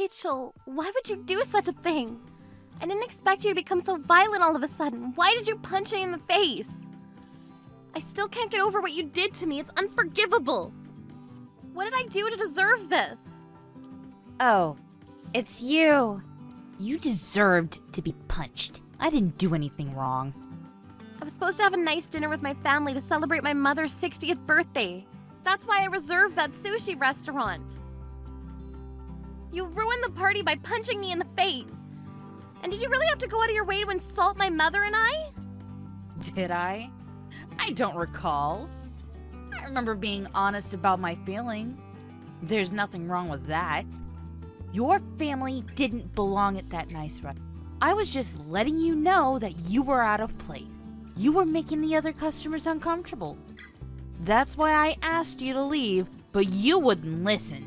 Rachel, why would you do such a thing? I didn't expect you to become so violent all of a sudden. Why did you punch me in the face? I still can't get over what you did to me. It's unforgivable. What did I do to deserve this? Oh, it's you. You deserved to be punched. I didn't do anything wrong. I was supposed to have a nice dinner with my family to celebrate my mother's 60th birthday. That's why I reserved that sushi restaurant. You ruined the party by punching me in the face. And did you really have to go out of your way to insult my mother and I? Did I? I don't recall. I remember being honest about my feeling. There's nothing wrong with that. Your family didn't belong at that nice restaurant. I was just letting you know that you were out of place. You were making the other customers uncomfortable. That's why I asked you to leave, but you wouldn't listen.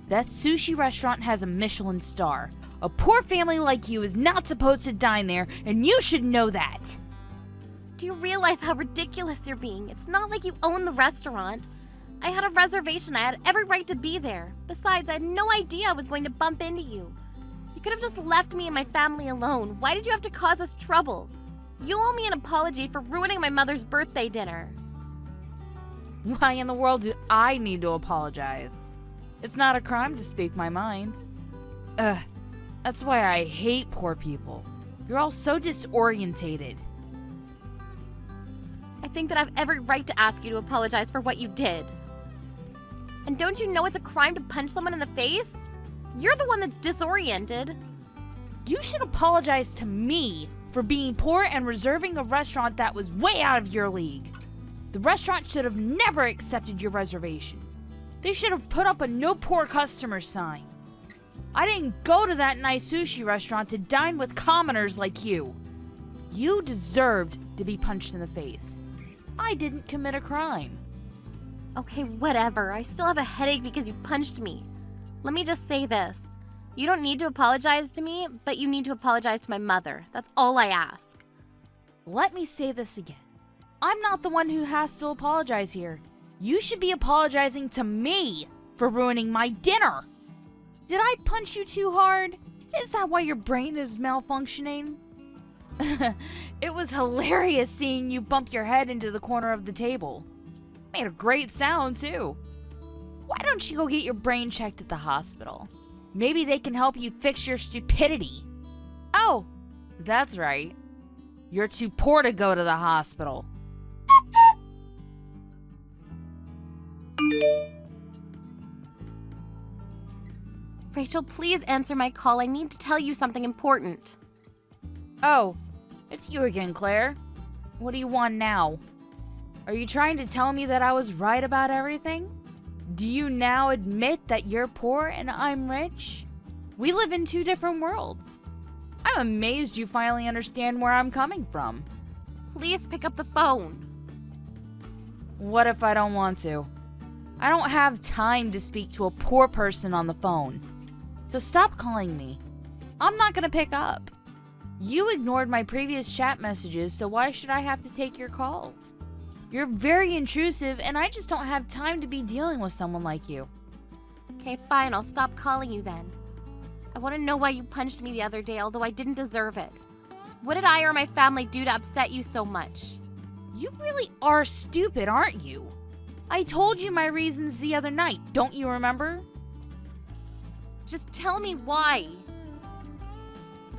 That sushi restaurant has a Michelin star. A poor family like you is not supposed to dine there, and you should know that. Do you realize how ridiculous you're being? It's not like you own the restaurant. I had a reservation. I had every right to be there. Besides, I had no idea I was going to bump into you. You could have just left me and my family alone. Why did you have to cause us trouble? You owe me an apology for ruining my mother's birthday dinner. Why in the world do I need to apologize? It's not a crime to speak my mind. That's why I hate poor people. You're all so disorientated. I think that I have every right to ask you to apologize for what you did. And don't you know it's a crime to punch someone in the face? You're the one that's disoriented. You should apologize to me for being poor and reserving a restaurant that was way out of your league. The restaurant should have never accepted your reservation. They should have put up a no poor customer sign. I didn't go to that nice sushi restaurant to dine with commoners like you. You deserved to be punched in the face. I didn't commit a crime. Okay, whatever. I still have a headache because you punched me. Let me just say this. You don't need to apologize to me, but you need to apologize to my mother. That's all I ask. Let me say this again. I'm not the one who has to apologize here. You should be apologizing to me for ruining my dinner. Did I punch you too hard? Is that why your brain is malfunctioning? It was hilarious seeing you bump your head into the corner of the table. Made a great sound, too. Why don't you go get your brain checked at the hospital? Maybe they can help you fix your stupidity. Oh, that's right. You're too poor to go to the hospital. Rachel, please answer my call. I need to tell you something important. Oh, it's you again, Claire. What do you want now? Are you trying to tell me that I was right about everything? Do you now admit that you're poor and I'm rich? We live in two different worlds. I'm amazed you finally understand where I'm coming from. Please pick up the phone. What if I don't want to? I don't have time to speak to a poor person on the phone. So stop calling me. I'm not gonna pick up. You ignored my previous chat messages, so why should I have to take your calls? You're very intrusive, and I just don't have time to be dealing with someone like you. Okay, fine. I'll stop calling you then. I want to know why you punched me the other day, although I didn't deserve it. What did I or my family do to upset you so much? You really are stupid, aren't you? I told you my reasons the other night, don't you remember? Just tell me why.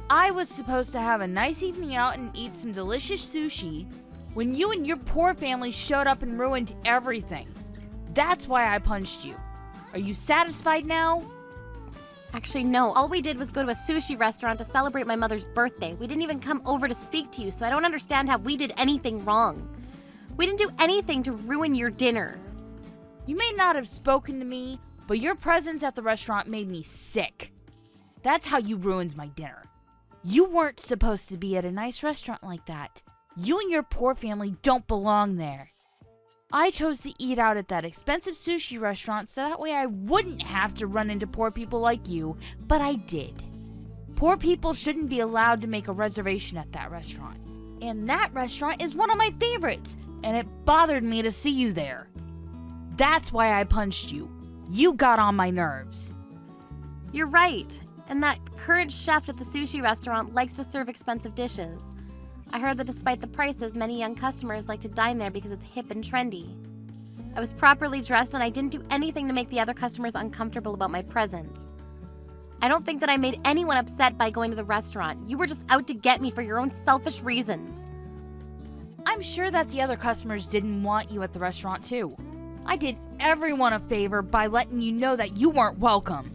I was supposed to have a nice evening out and eat some delicious sushi when you and your poor family showed up and ruined everything. That's why I punched you. Are you satisfied now? Actually, no. All we did was go to a sushi restaurant to celebrate my mother's birthday. We didn't even come over to speak to you, so I don't understand how we did anything wrong. We didn't do anything to ruin your dinner. You may not have spoken to me, but your presence at the restaurant made me sick. That's how you ruined my dinner. You weren't supposed to be at a nice restaurant like that. You and your poor family don't belong there. I chose to eat out at that expensive sushi restaurant so that way I wouldn't have to run into poor people like you, but I did. Poor people shouldn't be allowed to make a reservation at that restaurant. And that restaurant is one of my favorites, and it bothered me to see you there. That's why I punched you. You got on my nerves. You're right. And that current chef at the sushi restaurant likes to serve expensive dishes. I heard that despite the prices, many young customers like to dine there because it's hip and trendy. I was properly dressed and I didn't do anything to make the other customers uncomfortable about my presence. I don't think that I made anyone upset by going to the restaurant. You were just out to get me for your own selfish reasons. I'm sure that the other customers didn't want you at the restaurant too. I did everyone a favor by letting you know that you weren't welcome.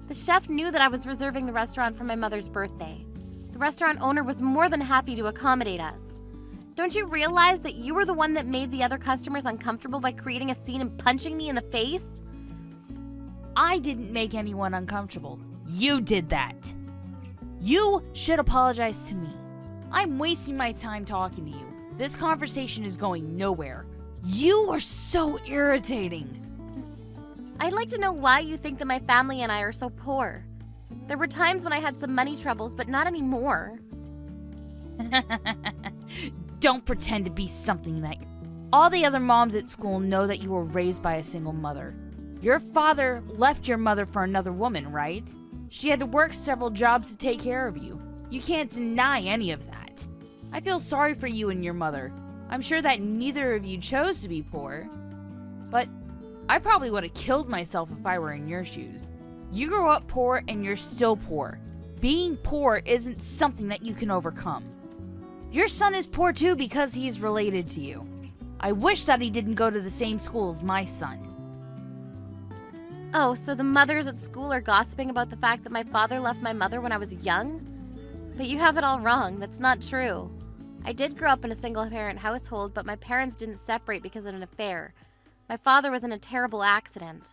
The chef knew that I was reserving the restaurant for my mother's birthday. The restaurant owner was more than happy to accommodate us. Don't you realize that you were the one that made the other customers uncomfortable by creating a scene and punching me in the face? I didn't make anyone uncomfortable. You did that. You should apologize to me. I'm wasting my time talking to you. This conversation is going nowhere. You are so irritating. I'd like to know why you think that my family and I are so poor. There were times when I had some money troubles, but not anymore. Don't pretend to be something that all the other moms at school know that you were raised by a single mother. Your father left your mother for another woman, right? She had to work several jobs to take care of you. You can't deny any of that. I feel sorry for you and your mother. I'm sure that neither of you chose to be poor. But I probably would have killed myself if I were in your shoes. You grew up poor and you're still poor. Being poor isn't something that you can overcome. Your son is poor too because he's related to you. I wish that he didn't go to the same school as my son. Oh, so the mothers at school are gossiping about the fact that my father left my mother when I was young? But you have it all wrong. That's not true. I did grow up in a single-parent household, but my parents didn't separate because of an affair. My father was in a terrible accident.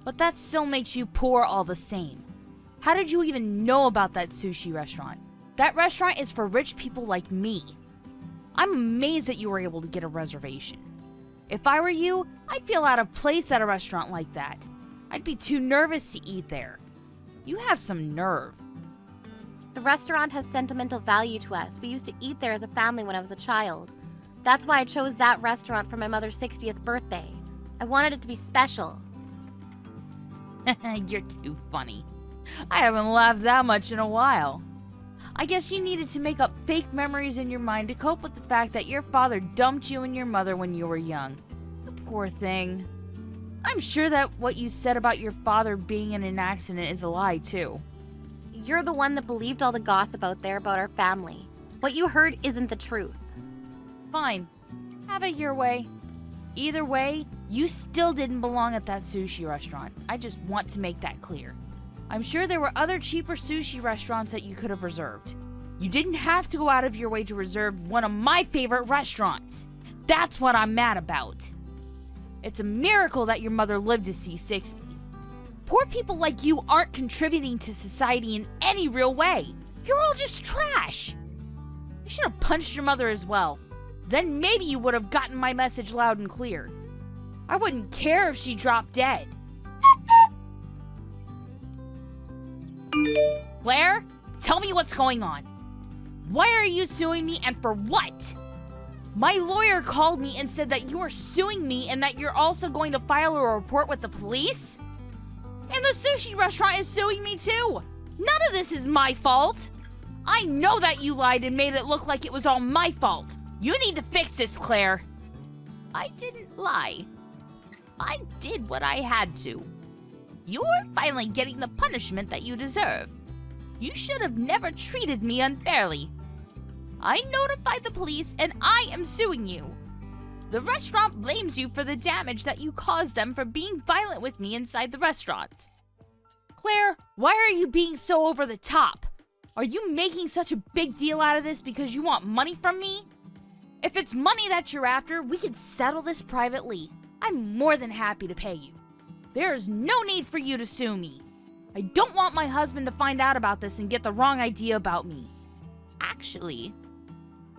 But that still makes you poor all the same. How did you even know about that sushi restaurant? That restaurant is for rich people like me. I'm amazed that you were able to get a reservation. If I were you, I'd feel out of place at a restaurant like that. I'd be too nervous to eat there. You have some nerve. The restaurant has sentimental value to us. We used to eat there as a family when I was a child. That's why I chose that restaurant for my mother's 60th birthday. I wanted it to be special. You're too funny. I haven't laughed that much in a while. I guess you needed to make up fake memories in your mind to cope with the fact that your father dumped you and your mother when you were young. The poor thing. I'm sure that what you said about your father being in an accident is a lie, too. You're the one that believed all the gossip out there about our family. What you heard isn't the truth. Fine. Have it your way. Either way, you still didn't belong at that sushi restaurant. I just want to make that clear. I'm sure there were other cheaper sushi restaurants that you could have reserved. You didn't have to go out of your way to reserve one of my favorite restaurants. That's what I'm mad about. It's a miracle that your mother lived to see 60. Poor people like you aren't contributing to society in any real way. You're all just trash. You should have punched your mother as well. Then maybe you would have gotten my message loud and clear. I wouldn't care if she dropped dead. Claire, tell me what's going on. Why are you suing me and for what? My lawyer called me and said that you are suing me and that you're also going to file a report with the police? And the sushi restaurant is suing me too. None of this is my fault. I know that you lied and made it look like it was all my fault. You need to fix this, Claire. I didn't lie. I did what I had to. You're finally getting the punishment that you deserve. You should have never treated me unfairly. I notified the police and I am suing you. The restaurant blames you for the damage that you caused them for being violent with me inside the restaurant. Claire, why are you being so over the top? Are you making such a big deal out of this because you want money from me? If it's money that you're after, we can settle this privately. I'm more than happy to pay you. There is no need for you to sue me. I don't want my husband to find out about this and get the wrong idea about me. Actually,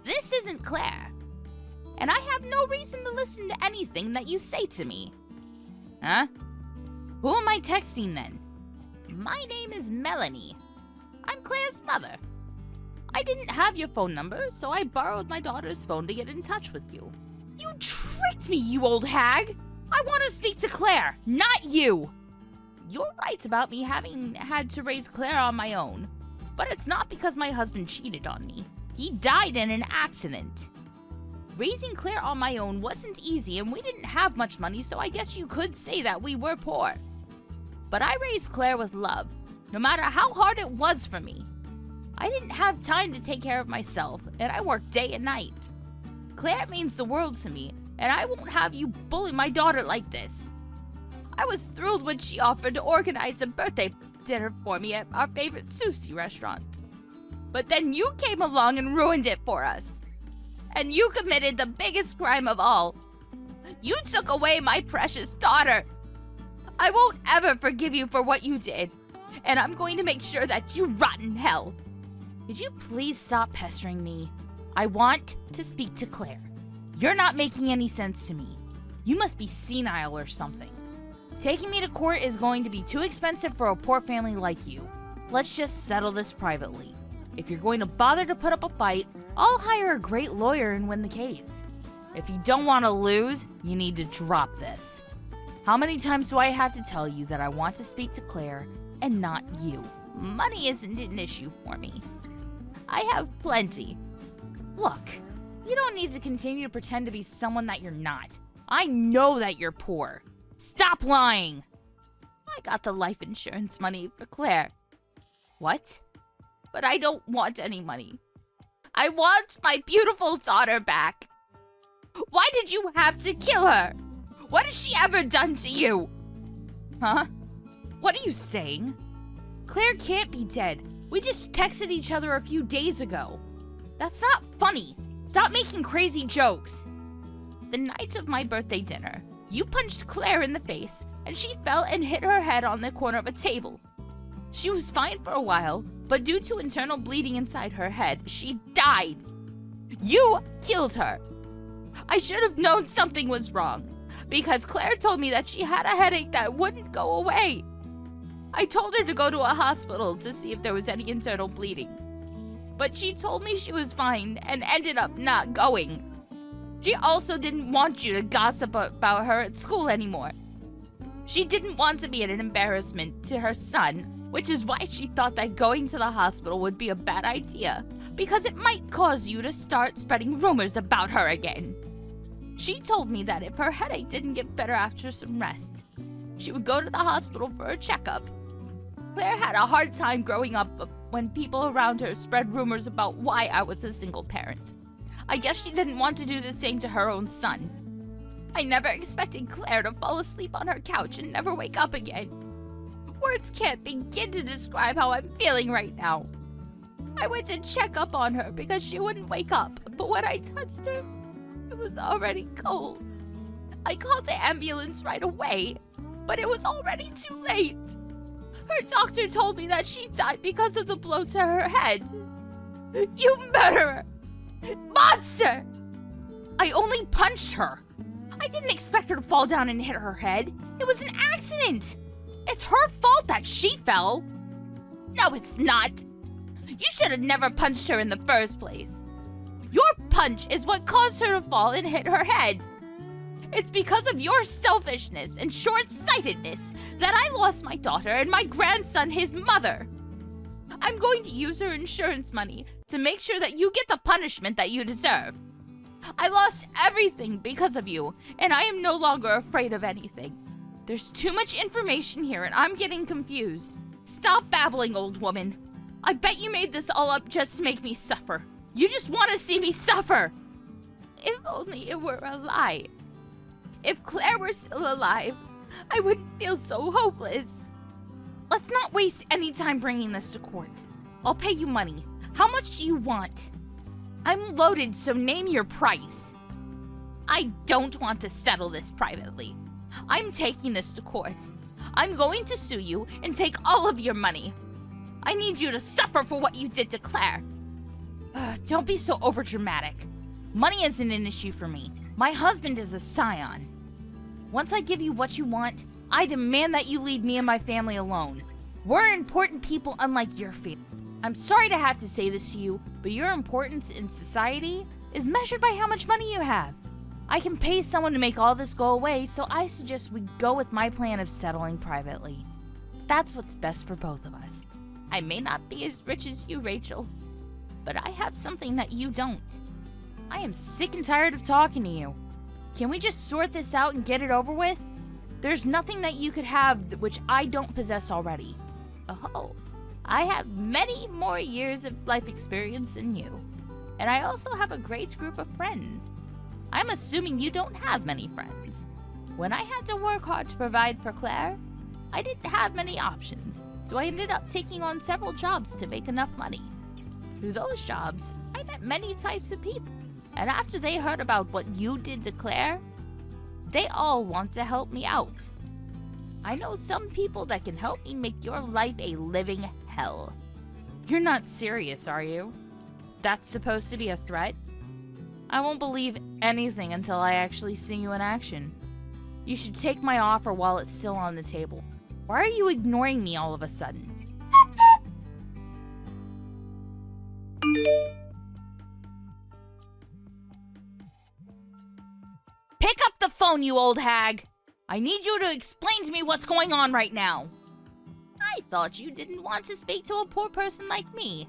this isn't Claire. And I have no reason to listen to anything that you say to me. Huh? Who am I texting then? My name is Melanie. I'm Claire's mother. I didn't have your phone number, so I borrowed my daughter's phone to get in touch with you. You tricked me, you old hag! I want to speak to Claire, not you! you're right about me having had to raise Claire on my own. But it's not because my husband cheated on me. He died in an accident. Raising Claire on my own wasn't easy, and we didn't have much money, so I guess you could say that we were poor. But I raised Claire with love, no matter how hard it was for me. I didn't have time to take care of myself, and I worked day and night. Claire means the world to me, and I won't have you bully my daughter like this. I was thrilled when she offered to organize a birthday dinner for me at our favorite sushi restaurant. But then you came along and ruined it for us. And you committed the biggest crime of all. You took away my precious daughter. I won't ever forgive you for what you did, and I'm going to make sure that you rot in hell. Could you please stop pestering me? I want to speak to Claire. You're not making any sense to me. You must be senile or something. Taking me to court is going to be too expensive for a poor family like you. Let's just settle this privately. If you're going to bother to put up a fight, I'll hire a great lawyer and win the case. If you don't want to lose, you need to drop this. How many times do I have to tell you that I want to speak to Claire and not you? Money isn't an issue for me. I have plenty. Look, you don't need to continue to pretend to be someone that you're not. I know that you're poor. Stop lying! I got the life insurance money for Claire. What? But I don't want any money. I want my beautiful daughter back. Why did you have to kill her? What has she ever done to you? Huh? What are you saying? Claire can't be dead. We just texted each other a few days ago. That's not funny. Stop making crazy jokes. The night of my birthday dinner, you punched Claire in the face, and she fell and hit her head on the corner of a table. She was fine for a while, but due to internal bleeding inside her head, she died. You killed her. I should have known something was wrong, because Claire told me that she had a headache that wouldn't go away. I told her to go to a hospital to see if there was any internal bleeding, but she told me she was fine and ended up not going. She also didn't want you to gossip about her at school anymore. She didn't want to be an embarrassment to her son, which is why she thought that going to the hospital would be a bad idea, because it might cause you to start spreading rumors about her again. She told me that if her headache didn't get better after some rest, she would go to the hospital for a checkup. Claire had a hard time growing up when people around her spread rumors about why I was a single parent. I guess she didn't want to do the same to her own son. I never expected Claire to fall asleep on her couch and never wake up again. Words can't begin to describe how I'm feeling right now. I went to check up on her because she wouldn't wake up, but when I touched her, it was already cold. I called the ambulance right away, but it was already too late. Her doctor told me that she died because of the blow to her head. You murderer! Monster! I only punched her. I didn't expect her to fall down and hit her head. It was an accident. It's her fault that she fell. No, it's not. You should have never punched her in the first place. Your punch is what caused her to fall and hit her head. It's because of your selfishness and short-sightedness that I lost my daughter and my grandson his mother. I'm going to use her insurance money to make sure that you get the punishment that you deserve. I lost everything because of you, and I am no longer afraid of anything. There's too much information here, and I'm getting confused. Stop babbling, old woman. I bet you made this all up just to make me suffer. You just want to see me suffer. If only it were a lie. If Claire were still alive, I wouldn't feel so hopeless. Let's not waste any time bringing this to court. I'll pay you money. How much do you want? I'm loaded, so name your price. I don't want to settle this privately. I'm taking this to court. I'm going to sue you and take all of your money. I need you to suffer for what you did to Claire. Don't be so overdramatic. Money isn't an issue for me. My husband is a scion. Once I give you what you want, I demand that you leave me and my family alone. We're important people unlike your family. I'm sorry to have to say this to you, but your importance in society is measured by how much money you have. I can pay someone to make all this go away, so I suggest we go with my plan of settling privately. That's what's best for both of us. I may not be as rich as you, Rachel, but I have something that you don't. I am sick and tired of talking to you. Can we just sort this out and get it over with? There's nothing that you could have which I don't possess already. Oh, I have many more years of life experience than you. And I also have a great group of friends. I'm assuming you don't have many friends. When I had to work hard to provide for Claire, I didn't have many options, so I ended up taking on several jobs to make enough money. Through those jobs, I met many types of people, and after they heard about what you did to Claire, they all want to help me out. I know some people that can help me make your life a living hell. You're not serious, are you? That's supposed to be a threat? I won't believe anything until I actually see you in action. You should take my offer while it's still on the table. Why are you ignoring me all of a sudden? Pick up the phone, you old hag! I need you to explain to me what's going on right now. I thought you didn't want to speak to a poor person like me.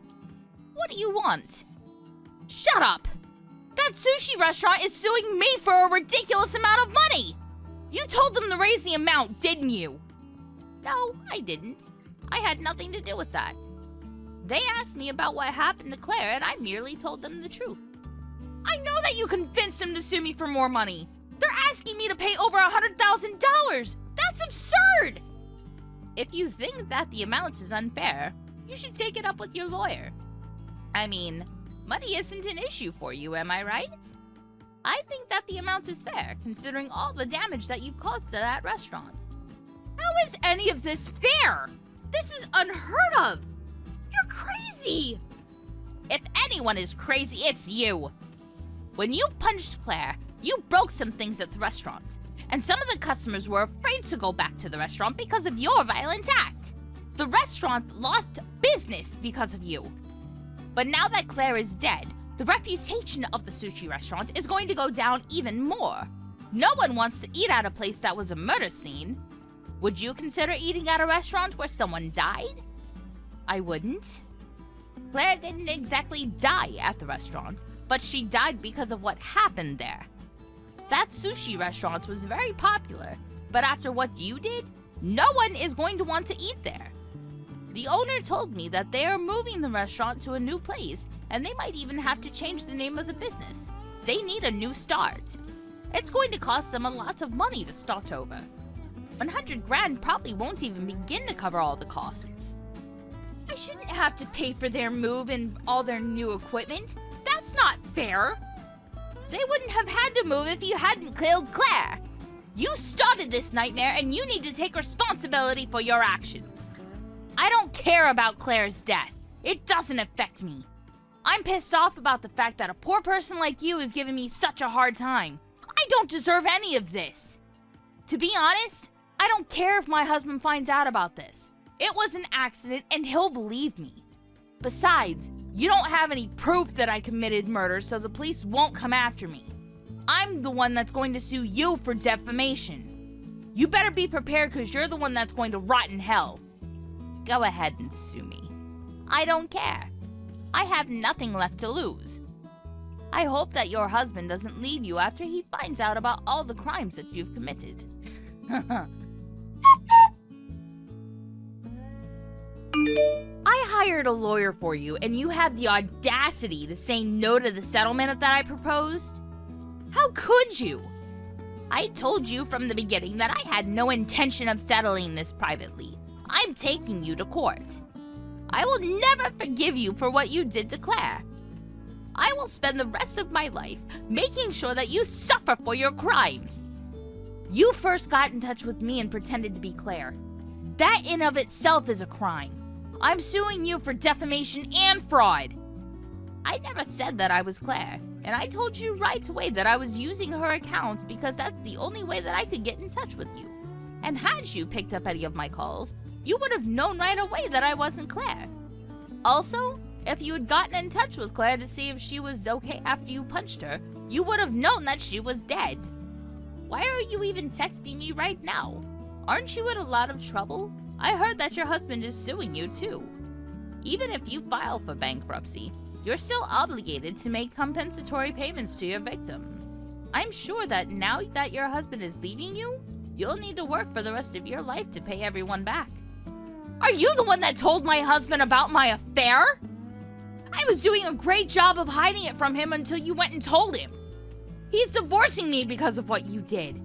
What do you want? Shut up! That sushi restaurant is suing me for a ridiculous amount of money! You told them to raise the amount, didn't you? No, I didn't. I had nothing to do with that. They asked me about what happened to Claire, and I merely told them the truth. I know that you convinced them to sue me for more money. They're asking me to pay over $100,000. That's absurd! If you think that the amount is unfair, you should take it up with your lawyer. I mean, money isn't an issue for you, am I right? I think that the amount is fair, considering all the damage that you've caused to that restaurant. How is any of this fair? This is unheard of! You're crazy! If anyone is crazy, it's you! When you punched Claire, you broke some things at the restaurant, and some of the customers were afraid to go back to the restaurant because of your violent act. The restaurant lost business because of you. But now that Claire is dead, the reputation of the sushi restaurant is going to go down even more. No one wants to eat at a place that was a murder scene. Would you consider eating at a restaurant where someone died? I wouldn't. Claire didn't exactly die at the restaurant, but she died because of what happened there. That sushi restaurant was very popular, but after what you did, no one is going to want to eat there. The owner told me that they are moving the restaurant to a new place, and they might even have to change the name of the business. They need a new start. It's going to cost them a lot of money to start over. 100 grand probably won't even begin to cover all the costs. I shouldn't have to pay for their move and all their new equipment. That's not fair. They wouldn't have had to move if you hadn't killed Claire. You started this nightmare, and you need to take responsibility for your actions. I don't care about Claire's death. It doesn't affect me. I'm pissed off about the fact that a poor person like you is giving me such a hard time. I don't deserve any of this. To be honest, I don't care if my husband finds out about this. It was an accident, and he'll believe me. Besides, you don't have any proof that I committed murder, so the police won't come after me. I'm the one that's going to sue you for defamation. You better be prepared, because you're the one that's going to rot in hell. Go ahead and sue me. I don't care. I have nothing left to lose. I hope that your husband doesn't leave you after he finds out about all the crimes that you've committed. I hired a lawyer for you, and you have the audacity to say no to the settlement that I proposed? How could you? I told you from the beginning that I had no intention of settling this privately. I'm taking you to court. I will never forgive you for what you did to Claire. I will spend the rest of my life making sure that you suffer for your crimes. You first got in touch with me and pretended to be Claire. That in of itself is a crime. I'm suing you for defamation and fraud. I never said that I was Claire, and I told you right away that I was using her account because that's the only way that I could get in touch with you. And had you picked up any of my calls, you would have known right away that I wasn't Claire. Also, if you had gotten in touch with Claire to see if she was okay after you punched her, you would have known that she was dead. Why are you even texting me right now? Aren't you in a lot of trouble? I heard that your husband is suing you too. Even if you file for bankruptcy, you're still obligated to make compensatory payments to your victims. I'm sure that now that your husband is leaving you, you'll need to work for the rest of your life to pay everyone back. Are you the one that told my husband about my affair? I was doing a great job of hiding it from him until you went and told him. He's divorcing me because of what you did.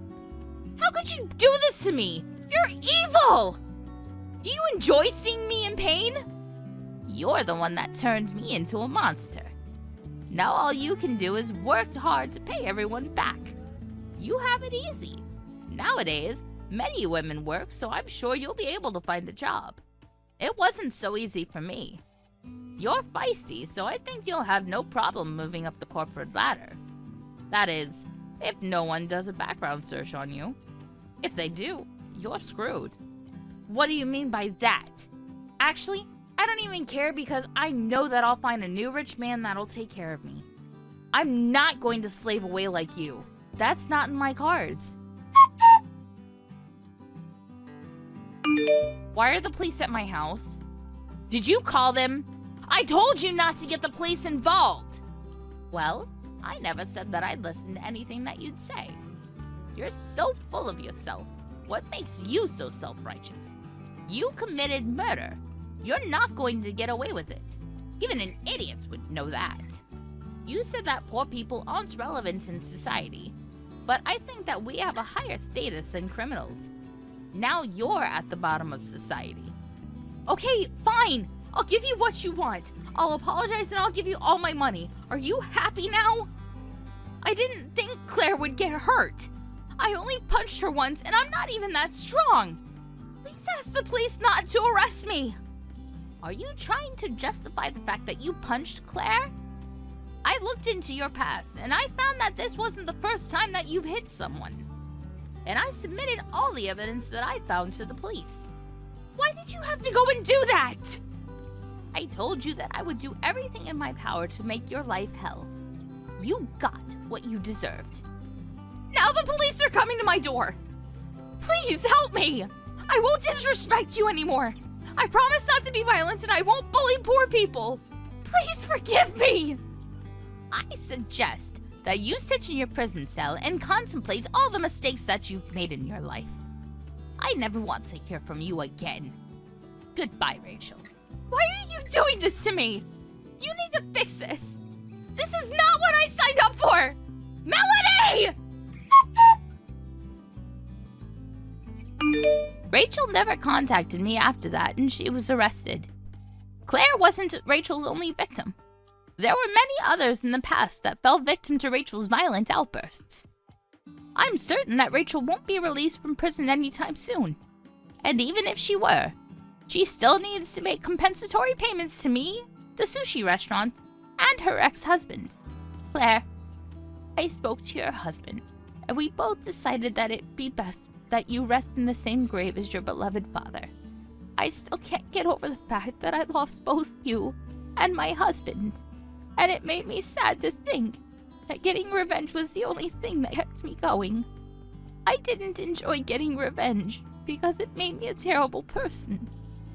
How could you do this to me? You're evil! Do you enjoy seeing me in pain? You're the one that turned me into a monster. Now all you can do is work hard to pay everyone back. You have it easy. Nowadays, many women work, so I'm sure you'll be able to find a job. It wasn't so easy for me. You're feisty, so I think you'll have no problem moving up the corporate ladder. That is, if no one does a background search on you. If they do, you're screwed. What do you mean by that? Actually, I don't even care because I know that I'll find a new rich man that'll take care of me. I'm not going to slave away like you. That's not in my cards. Why are the police at my house? Did you call them? I told you not to get the police involved. Well, I never said that I'd listen to anything that you'd say. You're so full of yourself. What makes you so self-righteous? You committed murder. You're not going to get away with it. Even an idiot would know that. You said that poor people aren't relevant in society, but I think that we have a higher status than criminals. Now you're at the bottom of society. Okay, fine. I'll give you what you want. I'll apologize and I'll give you all my money. Are you happy now? I didn't think Claire would get hurt. I only punched her once and I'm not even that strong. Please ask the police not to arrest me. Are you trying to justify the fact that you punched Claire? I looked into your past and I found that this wasn't the first time that you've hit someone. And I submitted all the evidence that I found to the police. Why did you have to go and do that? I told you that I would do everything in my power to make your life hell. You got what you deserved. Now the police are coming to my door. Please help me. I won't disrespect you anymore. I promise not to be violent and I won't bully poor people. Please forgive me. I suggest that you sit in your prison cell and contemplate all the mistakes that you've made in your life. I never want to hear from you again. Goodbye, Rachel. Why are you doing this to me? You need to fix this. This is not what I signed up for. Melody! Rachel never contacted me after that and she was arrested. Claire wasn't Rachel's only victim. There were many others in the past that fell victim to Rachel's violent outbursts. I'm certain that Rachel won't be released from prison anytime soon. And even if she were, she still needs to make compensatory payments to me, the sushi restaurant, and her ex-husband. Claire, I spoke to your husband, and we both decided that it'd be best that you rest in the same grave as your beloved father. I still can't get over the fact that I lost both you and my husband, and it made me sad to think that getting revenge was the only thing that kept me going. I didn't enjoy getting revenge because it made me a terrible person.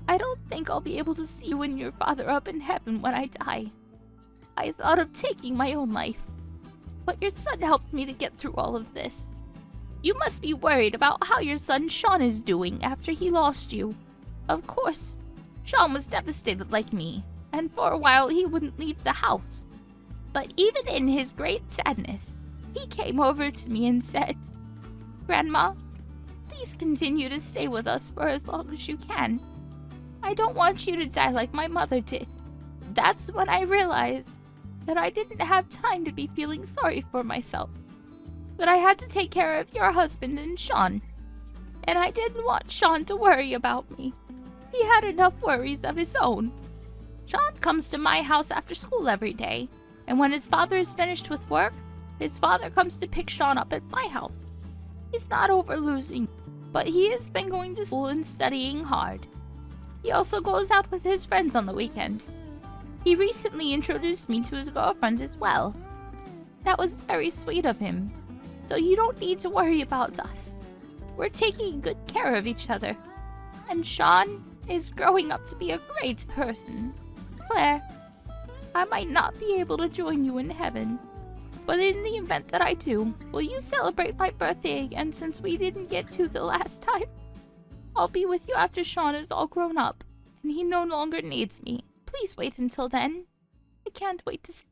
I don't think I'll be able to see you and your father up in heaven when I die. I thought of taking my own life, but your son helped me to get through all of this. You must be worried about how your son Sean is doing after he lost you. Of course, Sean was devastated like me, and for a while he wouldn't leave the house. But even in his great sadness, he came over to me and said, "Grandma, please continue to stay with us for as long as you can. I don't want you to die like my mother did." That's when I realized that I didn't have time to be feeling sorry for myself. That I had to take care of your husband and Sean. And I didn't want Sean to worry about me. He had enough worries of his own. Sean comes to my house after school every day, and when his father is finished with work, his father comes to pick Sean up at my house. He's not over losing, but he has been going to school and studying hard. He also goes out with his friends on the weekend. He recently introduced me to his girlfriend as well. That was very sweet of him. So you don't need to worry about us. We're taking good care of each other. And Sean is growing up to be a great person. Claire, I might not be able to join you in heaven, but in the event that I do, will you celebrate my birthday again since we didn't get to the last time? I'll be with you after Sean is all grown up, and he no longer needs me. Please wait until then. I can't wait to see